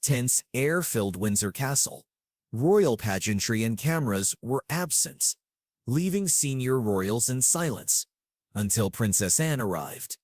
Tense air filled Windsor Castle. Royal pageantry and cameras were absent, leaving senior royals in silence until Princess Anne arrived.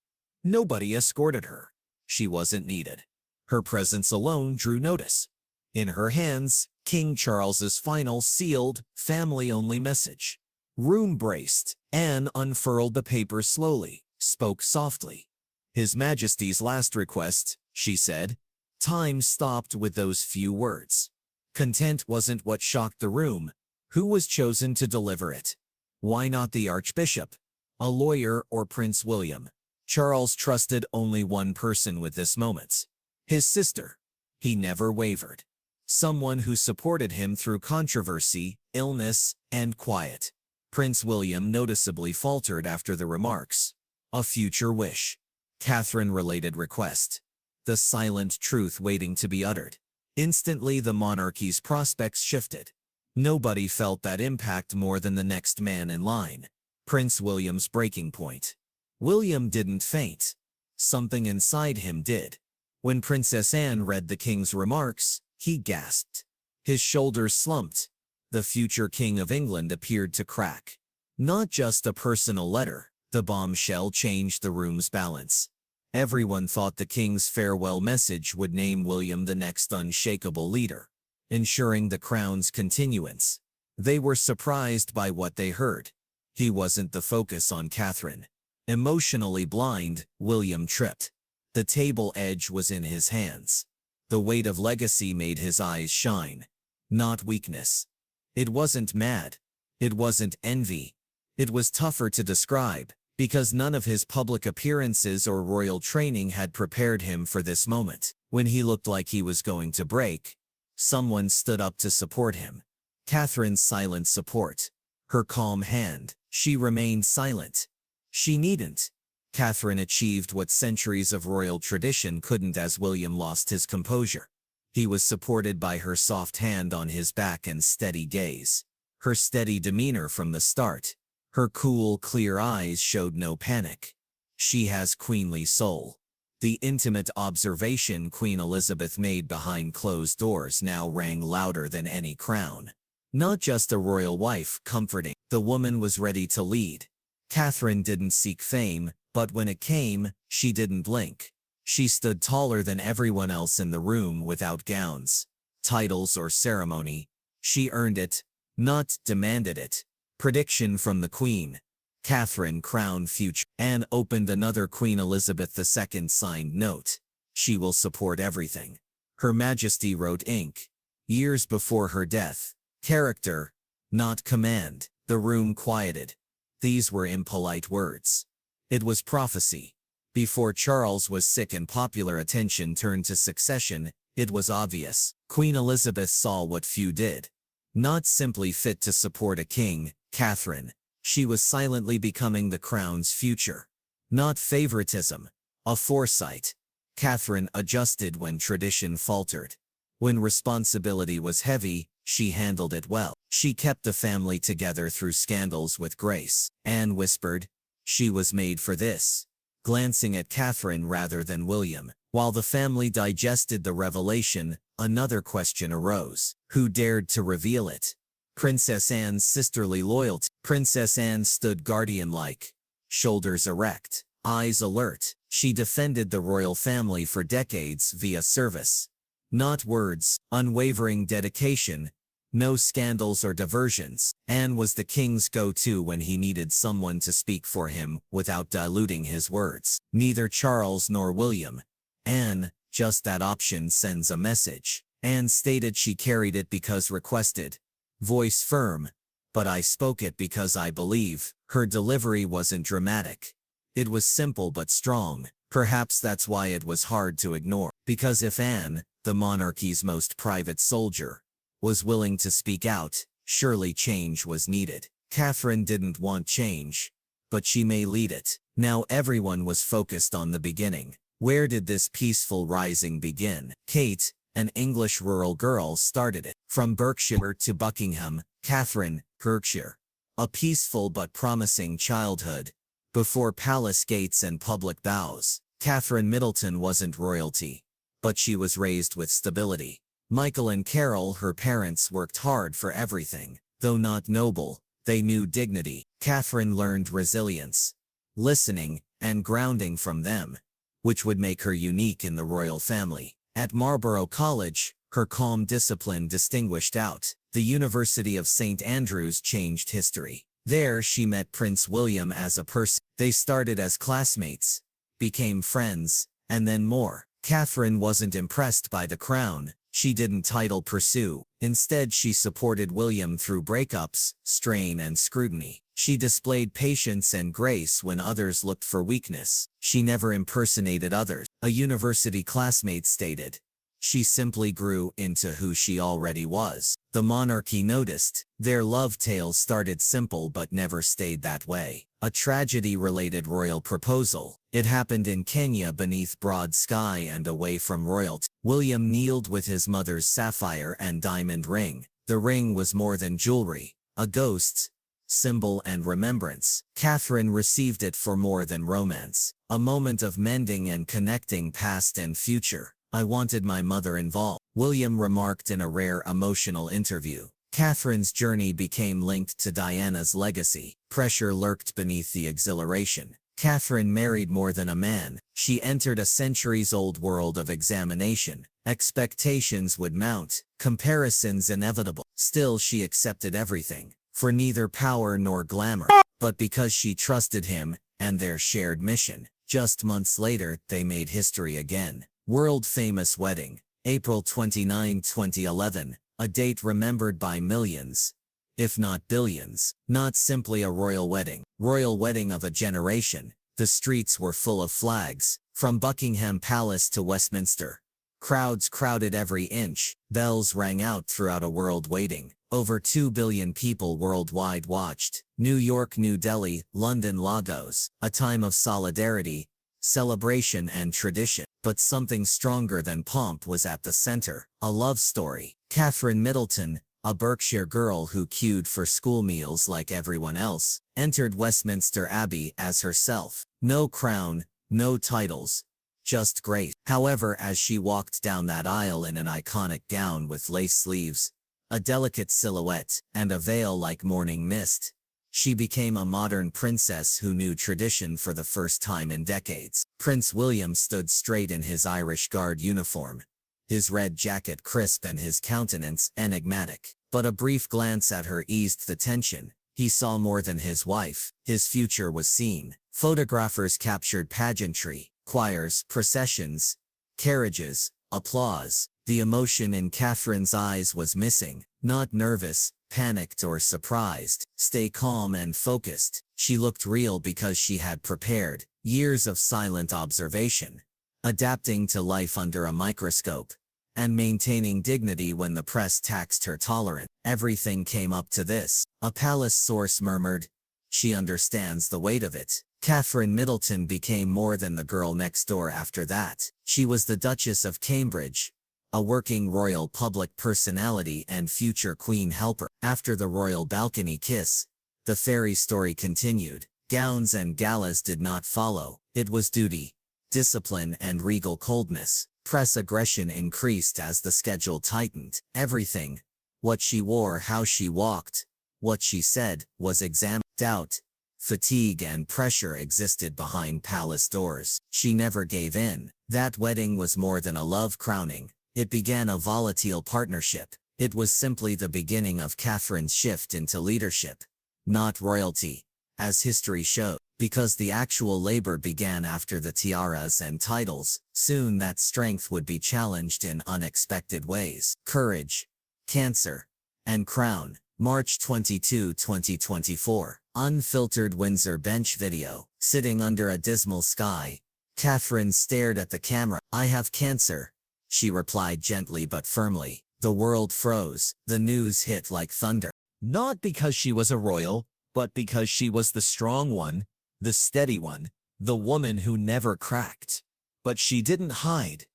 Nobody escorted her. She wasn't needed. Her presence alone drew notice. In her hands, King Charles's final sealed, family-only message. Room braced. Anne unfurled the paper slowly, spoke softly. "His Majesty's last request," she said. Time stopped with those few words. Content wasn't what shocked the room. Who was chosen to deliver it? Why not the Archbishop, a lawyer, or Prince William? Charles trusted only one person with this moment. His sister. He never wavered. Someone who supported him through controversy, illness, and quiet. Prince William noticeably faltered after the remarks. A future wish. Catherine-related request. The silent truth waiting to be uttered. Instantly the monarchy's prospects shifted. Nobody felt that impact more than the next man in line. Prince William's breaking point. William didn't faint. Something inside him did. When Princess Anne read the king's remarks, he gasped. His shoulders slumped. The future King of England appeared to crack. Not just a personal letter, the bombshell changed the room's balance. Everyone thought the king's farewell message would name William the next unshakable leader, ensuring the crown's continuance. They were surprised by what they heard. He wasn't the focus on Catherine. Emotionally blind, William tripped. The table edge was in his hands. The weight of legacy made his eyes shine. Not weakness. It wasn't mad. It wasn't envy. It was tougher to describe, because none of his public appearances or royal training had prepared him for this moment. When he looked like he was going to break, someone stood up to support him. Catherine's silent support. Her calm hand. She remained silent. She needn't. Catherine achieved what centuries of royal tradition couldn't as William lost his composure. He was supported by her soft hand on his back and steady gaze. Her steady demeanor from the start. Her cool, clear eyes showed no panic. She has queenly soul. The intimate observation Queen Elizabeth made behind closed doors now rang louder than any crown. Not just a royal wife comforting. The woman was ready to lead. Catherine didn't seek fame, but when it came, she didn't blink. She stood taller than everyone else in the room without gowns, titles, or ceremony. She earned it, not demanded it. Prediction from the Queen. Catherine crowned future. Anne opened another Queen Elizabeth II signed note. She will support everything. Her Majesty wrote ink. Years before her death. Character, not command. The room quieted. These were impolite words. It was prophecy. Before Charles was sick and popular attention turned to succession, it was obvious. Queen Elizabeth saw what few did. Not simply fit to support a king, Catherine. She was silently becoming the crown's future. Not favoritism, a foresight. Catherine adjusted when tradition faltered. When responsibility was heavy, she handled it well. She kept the family together through scandals with grace. Anne whispered, "She was made for this," glancing at Catherine rather than William. While the family digested the revelation, another question arose. Who dared to reveal it? Princess Anne's sisterly loyalty. Princess Anne stood guardian-like, shoulders erect, eyes alert. She defended the royal family for decades via service. Not words, unwavering dedication. No scandals or diversions. Anne was the king's go-to when he needed someone to speak for him without diluting his words. Neither Charles nor William. Anne, just that option sends a message. Anne stated she carried it because requested. Voice firm. But I spoke it because I believe. Her delivery wasn't dramatic. It was simple but strong. Perhaps that's why it was hard to ignore. Because if Anne, the monarchy's most private soldier, was willing to speak out, surely change was needed. Catherine didn't want change, but she may lead it. Now everyone was focused on the beginning. Where did this peaceful rising begin? Kate, an English rural girl, started it. From Berkshire to Buckingham, Catherine, Berkshire. A peaceful but promising childhood. Before palace gates and public bows, Catherine Middleton wasn't royalty, but she was raised with stability. Michael and Carol, her parents, worked hard for everything. Though not noble, they knew dignity. Catherine learned resilience, listening, and grounding from them, which would make her unique in the royal family. At Marlborough College, her calm discipline distinguished out. The University of St. Andrews changed history. There she met Prince William as a person. They started as classmates, became friends, and then more. Catherine wasn't impressed by the crown. She didn't title pursue. Instead, she supported William through breakups, strain, and scrutiny. She displayed patience and grace when others looked for weakness. She never impersonated others. A university classmate stated, "She simply grew into who she already was." The monarchy noticed. Their love tale started simple but never stayed that way. A tragedy-related royal proposal. It happened in Kenya beneath broad sky and away from royalty. William kneeled with his mother's sapphire and diamond ring. The ring was more than jewelry, a ghost's symbol and remembrance. Catherine received it for more than romance, a moment of mending and connecting past and future. "I wanted my mother involved," William remarked in a rare emotional interview. Catherine's journey became linked to Diana's legacy. Pressure lurked beneath the exhilaration. Catherine married more than a man. She entered a centuries-old world of examination. Expectations would mount, comparisons inevitable. Still, she accepted everything, for neither power nor glamour, but because she trusted him and their shared mission. Just months later, they made history again. World-famous wedding, April 29, 2011, a date remembered by millions, if not billions. Not simply a royal wedding of a generation. The streets were full of flags, from Buckingham Palace to Westminster. Crowds crowded every inch, bells rang out throughout a world waiting. Over 2 billion people worldwide watched. New York, New Delhi, London, Lagos, a time of solidarity, celebration and tradition. But something stronger than pomp was at the center, a love story. Catherine Middleton, a Berkshire girl who queued for school meals like everyone else, entered Westminster Abbey as herself. No crown, no titles, just grace. However, as she walked down that aisle in an iconic gown with lace sleeves, a delicate silhouette, and a veil like morning mist, she became a modern princess who knew tradition for the first time in decades. Prince William stood straight in his Irish Guard uniform, his red jacket crisp and his countenance enigmatic. But a brief glance at her eased the tension. He saw more than his wife. His future was seen. Photographers captured pageantry, choirs, processions, carriages, applause. The emotion in Catherine's eyes was missing. Not nervous, panicked, or surprised. Stay calm and focused. She looked real because she had prepared. Years of silent observation, adapting to life under a microscope, and maintaining dignity when the press taxed her tolerance. Everything came up to this. A palace source murmured, "She understands the weight of it." Catherine Middleton became more than the girl next door after that. She was the Duchess of Cambridge, a working royal public personality and future queen helper. After the royal balcony kiss, the fairy story continued. Gowns and galas did not follow. It was duty, discipline, and regal coldness. Press aggression increased as the schedule tightened. Everything, what she wore, how she walked, what she said, was examined. Doubt, fatigue, and pressure existed behind palace doors. She never gave in. That wedding was more than a love crowning. It began a volatile partnership. It was simply the beginning of Catherine's shift into leadership, not royalty, as history showed. Because the actual labor began after the tiaras and titles, soon that strength would be challenged in unexpected ways. Courage, Cancer, and Crown. March 22, 2024. Unfiltered Windsor bench video. Sitting under a dismal sky, Catherine stared at the camera. "I have cancer," she replied gently but firmly. The world froze. The news hit like thunder. Not because she was a royal, but because she was the strong one, the steady one, the woman who never cracked. But she didn't hide.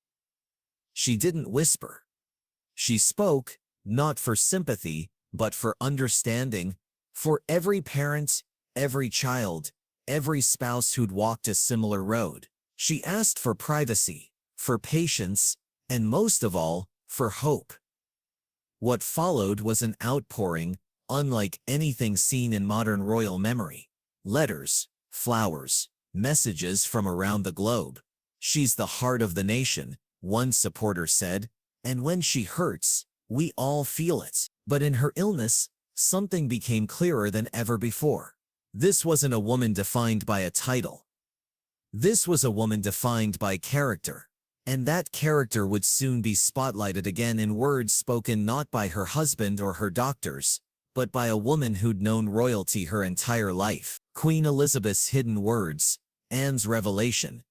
She didn't whisper. She spoke, not for sympathy, but for understanding. For every parent, every child, every spouse who'd walked a similar road. She asked for privacy, for patience, and most of all, for hope. What followed was an outpouring, unlike anything seen in modern royal memory. Letters, flowers, messages from around the globe. "She's the heart of the nation," one supporter said, "and when she hurts, we all feel it." But in her illness, something became clearer than ever before. This wasn't a woman defined by a title. This was a woman defined by character. And that character would soon be spotlighted again in words spoken not by her husband or her doctors, but by a woman who'd known royalty her entire life. Queen Elizabeth's hidden words, Anne's revelation.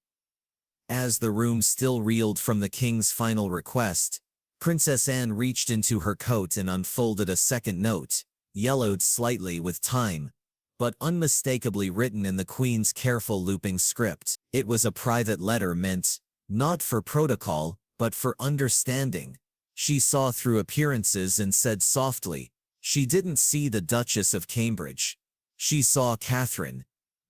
As the room still reeled from the king's final request, Princess Anne reached into her coat and unfolded a second note, yellowed slightly with time, but unmistakably written in the Queen's careful looping script. It was a private letter meant not for protocol, but for understanding. She saw through appearances and said softly, she didn't see the Duchess of Cambridge. She saw Catherine.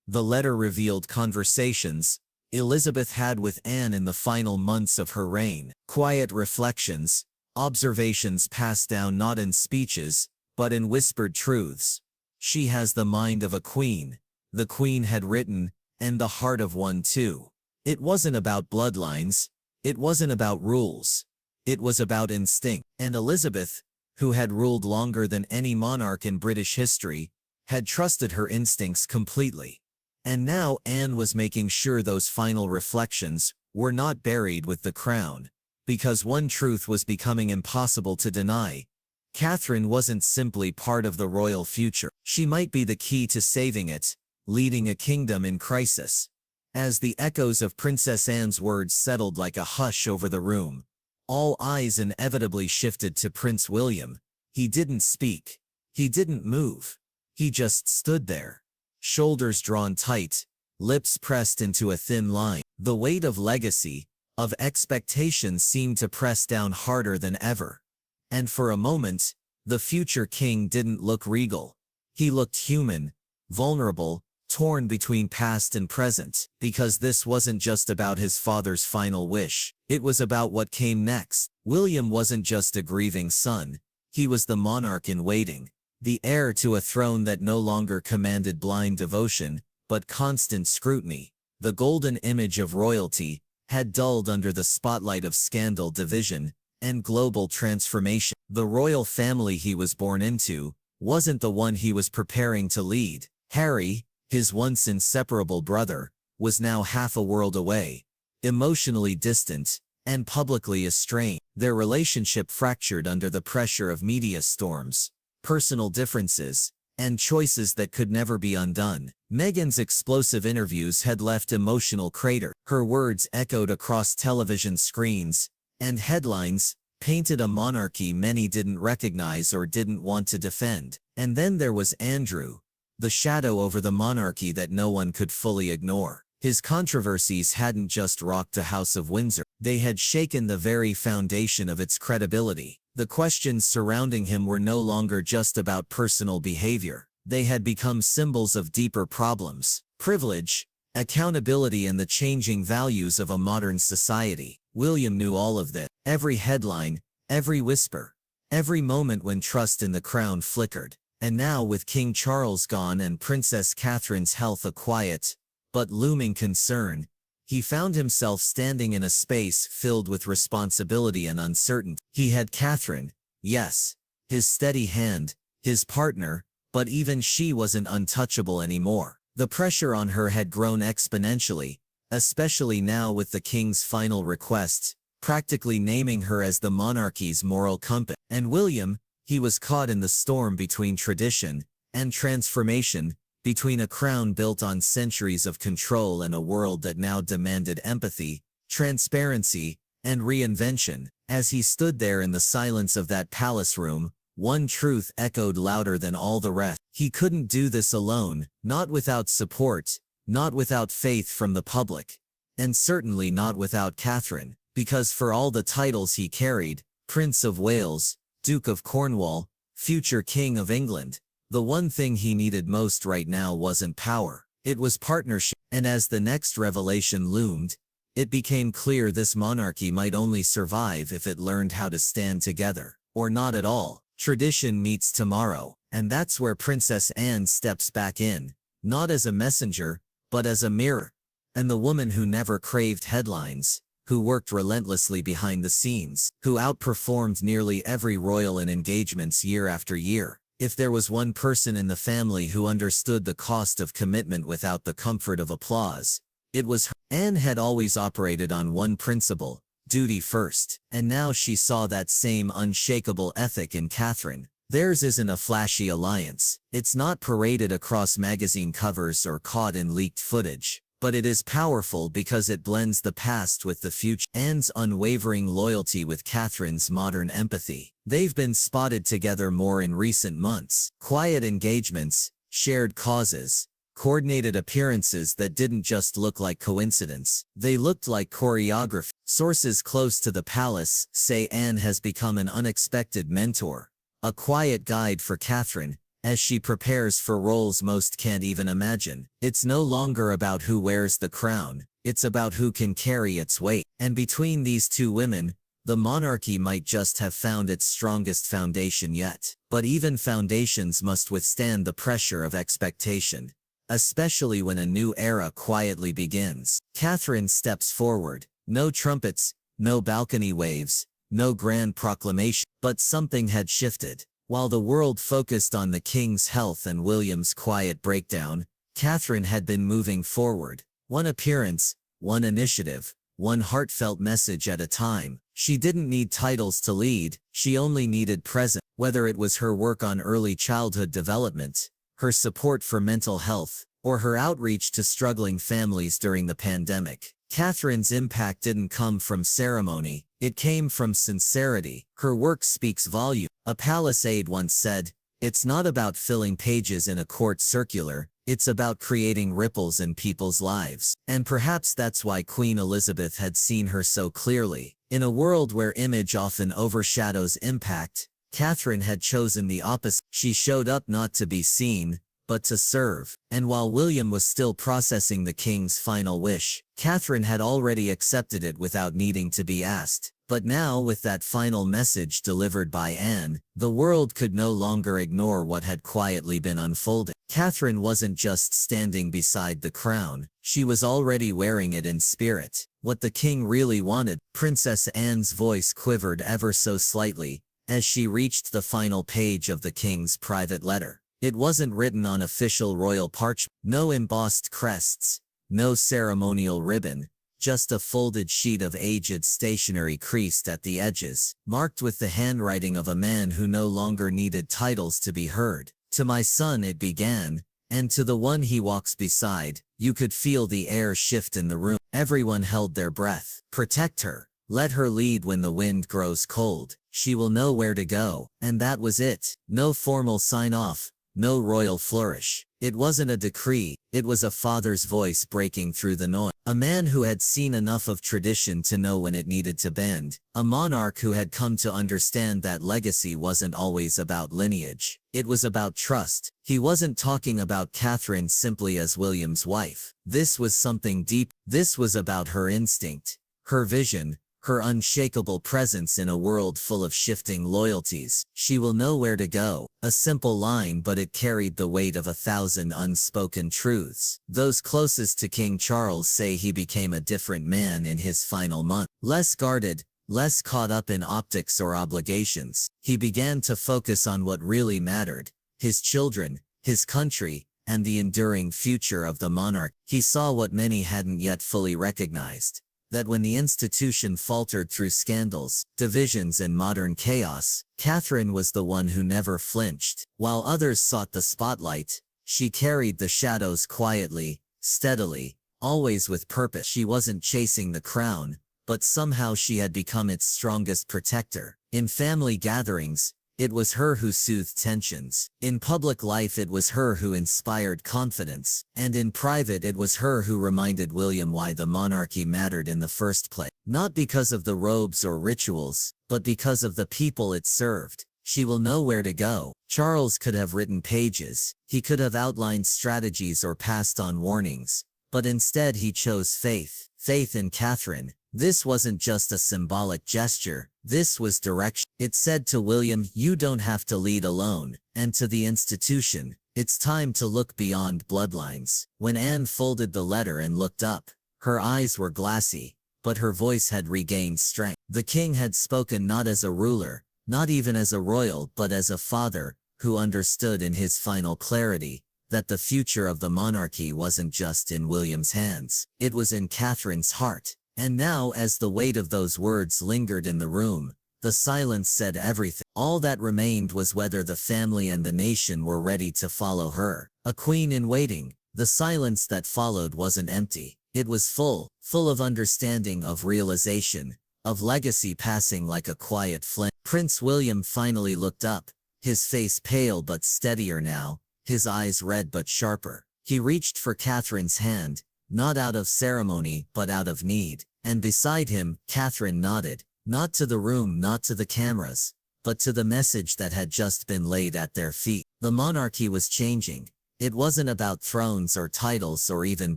The letter revealed conversations Elizabeth had with Anne in the final months of her reign. Quiet reflections, observations passed down not in speeches, but in whispered truths. "She has the mind of a queen," the Queen had written, "and the heart of one too." It wasn't about bloodlines, it wasn't about rules, it was about instinct. And Elizabeth, who had ruled longer than any monarch in British history, had trusted her instincts completely. And now Anne was making sure those final reflections were not buried with the crown, because one truth was becoming impossible to deny. Catherine wasn't simply part of the royal future. She might be the key to saving it, leading a kingdom in crisis. As the echoes of Princess Anne's words settled like a hush over the room, all eyes inevitably shifted to Prince William. He didn't speak. He didn't move. He just stood there, shoulders drawn tight, lips pressed into a thin line. The weight of legacy, of expectation seemed to press down harder than ever. And for a moment, the future king didn't look regal. He looked human, vulnerable, torn between past and present, because this wasn't just about his father's final wish. It was about what came next. William wasn't just a grieving son, he was the monarch in waiting, the heir to a throne that no longer commanded blind devotion, but constant scrutiny. The golden image of royalty had dulled under the spotlight of scandal, division, and global transformation. The royal family he was born into wasn't the one he was preparing to lead. Harry, his once inseparable brother, was now half a world away, emotionally distant, and publicly estranged. Their relationship fractured under the pressure of media storms, personal differences, and choices that could never be undone. Meghan's explosive interviews had left emotional crater. Her words echoed across television screens, and headlines painted a monarchy many didn't recognize or didn't want to defend. And then there was Andrew, the shadow over the monarchy that no one could fully ignore. His controversies hadn't just rocked the House of Windsor, they had shaken the very foundation of its credibility. The questions surrounding him were no longer just about personal behavior. They had become symbols of deeper problems: privilege, accountability, and the changing values of a modern society. William knew all of this. Every headline, every whisper, every moment when trust in the crown flickered. And now, with King Charles gone and Princess Catherine's health a quiet but looming concern, he found himself standing in a space filled with responsibility and uncertainty. He had Catherine, yes, his steady hand, his partner, but even she wasn't untouchable anymore. The pressure on her had grown exponentially, especially now with the king's final request, practically naming her as the monarchy's moral compass. And William, he was caught in the storm between tradition and transformation, between a crown built on centuries of control and a world that now demanded empathy, transparency, and reinvention. As he stood there in the silence of that palace room, one truth echoed louder than all the rest. He couldn't do this alone, not without support, not without faith from the public, and certainly not without Catherine, because for all the titles he carried, Prince of Wales, Duke of Cornwall, future King of England, the one thing he needed most right now wasn't power, it was partnership. And as the next revelation loomed, It became clear this monarchy might only survive if it learned how to stand together, or not at all. Tradition meets tomorrow, and that's where Princess Anne steps back in, not as a messenger, but as a mirror. And the woman who never craved headlines, who worked relentlessly behind the scenes, who outperformed nearly every royal in engagements year after year. If there was one person in the family who understood the cost of commitment without the comfort of applause, it was her. Anne had always operated on one principle: duty first, and now she saw that same unshakable ethic in Catherine. Theirs isn't a flashy alliance, it's not paraded across magazine covers or caught in leaked footage, but it is powerful because it blends the past with the future. Anne's unwavering loyalty with Catherine's modern empathy. They've been spotted together more in recent months. Quiet engagements, shared causes, coordinated appearances that didn't just look like coincidence. They looked like choreography. Sources close to the palace say Anne has become an unexpected mentor, a quiet guide for Catherine, as she prepares for roles most can't even imagine. It's no longer about who wears the crown, it's about who can carry its weight. And between these two women, the monarchy might just have found its strongest foundation yet. But even foundations must withstand the pressure of expectation, especially when a new era quietly begins. Catherine steps forward. No trumpets, no balcony waves, no grand proclamation. But something had shifted. While the world focused on the king's health and William's quiet breakdown, Catherine had been moving forward. One appearance, one initiative, one heartfelt message at a time. She didn't need titles to lead, she only needed presence. Whether it was her work on early childhood development, her support for mental health, or her outreach to struggling families during the pandemic, Catherine's impact didn't come from ceremony, it came from sincerity. Her work speaks volumes. A palace aide once said, "It's not about filling pages in a court circular, it's about creating ripples in people's lives." And perhaps that's why Queen Elizabeth had seen her so clearly. In a world where image often overshadows impact, Catherine had chosen the opposite. She showed up not to be seen, but to serve. And while William was still processing the king's final wish, Catherine had already accepted it without needing to be asked. But now, with that final message delivered by Anne, the world could no longer ignore what had quietly been unfolding. Catherine wasn't just standing beside the crown, she was already wearing it in spirit. What the king really wanted. Princess Anne's voice quivered ever so slightly as she reached the final page of the king's private letter. It wasn't written on official royal parchment, no embossed crests, no ceremonial ribbon, just a folded sheet of aged stationery creased at the edges, marked with the handwriting of a man who no longer needed titles to be heard. "To my son," it began, "and to the one he walks beside." You could feel the air shift in the room. Everyone held their breath. "Protect her. Let her lead when the wind grows cold. She will know where to go." And that was it. No formal sign-off. No royal flourish. It wasn't a decree, it was a father's voice breaking through the noise. A man who had seen enough of tradition to know when it needed to bend. A monarch who had come to understand that legacy wasn't always about lineage. It was about trust. He wasn't talking about Catherine simply as William's wife. This was something deep. This was about her instinct, her vision, her unshakable presence in a world full of shifting loyalties. "She will know where to go." A simple line, but it carried the weight of 1,000 unspoken truths. Those closest to King Charles say he became a different man in his final month. Less guarded, less caught up in optics or obligations. He began to focus on what really mattered: his children, his country, and the enduring future of the monarch. He saw what many hadn't yet fully recognized: that when the institution faltered through scandals, divisions, and modern chaos, Catherine was the one who never flinched. While others sought the spotlight, she carried the shadows quietly, steadily, always with purpose. She wasn't chasing the crown, but somehow she had become its strongest protector. In family gatherings, it was her who soothed tensions. In public life, it was her who inspired confidence. And in private, it was her who reminded William why the monarchy mattered in the first place. Not because of the robes or rituals, but because of the people it served. She will know where to go. Charles could have written pages. He could have outlined strategies or passed on warnings. But instead he chose faith. faith in Catherine. This wasn't just a symbolic gesture, this was direction. It said to William, you don't have to lead alone, and to the institution, it's time to look beyond bloodlines. When Anne folded the letter and looked up, her eyes were glassy, but her voice had regained strength. The king had spoken not as a ruler, not even as a royal, but as a father, who understood in his final clarity that the future of the monarchy wasn't just in William's hands, it was in Catherine's heart. And now, as the weight of those words lingered in the room, the silence said everything. All that remained was whether the family and the nation were ready to follow her. A queen in waiting. The silence that followed wasn't empty. It was full of understanding, of realization, of legacy passing like a quiet flame. Prince William finally looked up, his face pale but steadier now, his eyes red but sharper. He reached for Catherine's hand, not out of ceremony but out of need, and beside him, Catherine nodded, not to the room, not to the cameras, but to the message that had just been laid at their feet. The monarchy was changing. It wasn't about thrones or titles or even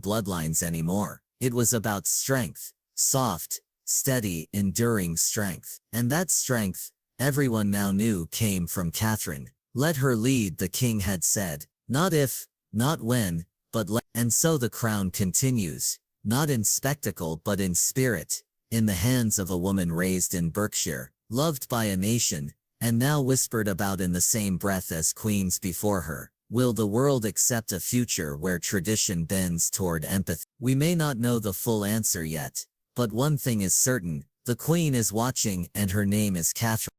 bloodlines anymore. It was about strength, soft, steady, enduring strength. And that strength, everyone now knew, came from Catherine. Let her lead, the king had said. Not if, not when, but let. And so the crown continues, not in spectacle but in spirit, in the hands of a woman raised in Berkshire, loved by a nation, and now whispered about in the same breath as queens before her. Will the world accept a future where tradition bends toward empathy? We may not know the full answer yet, but one thing is certain, the Queen is watching and her name is Catherine.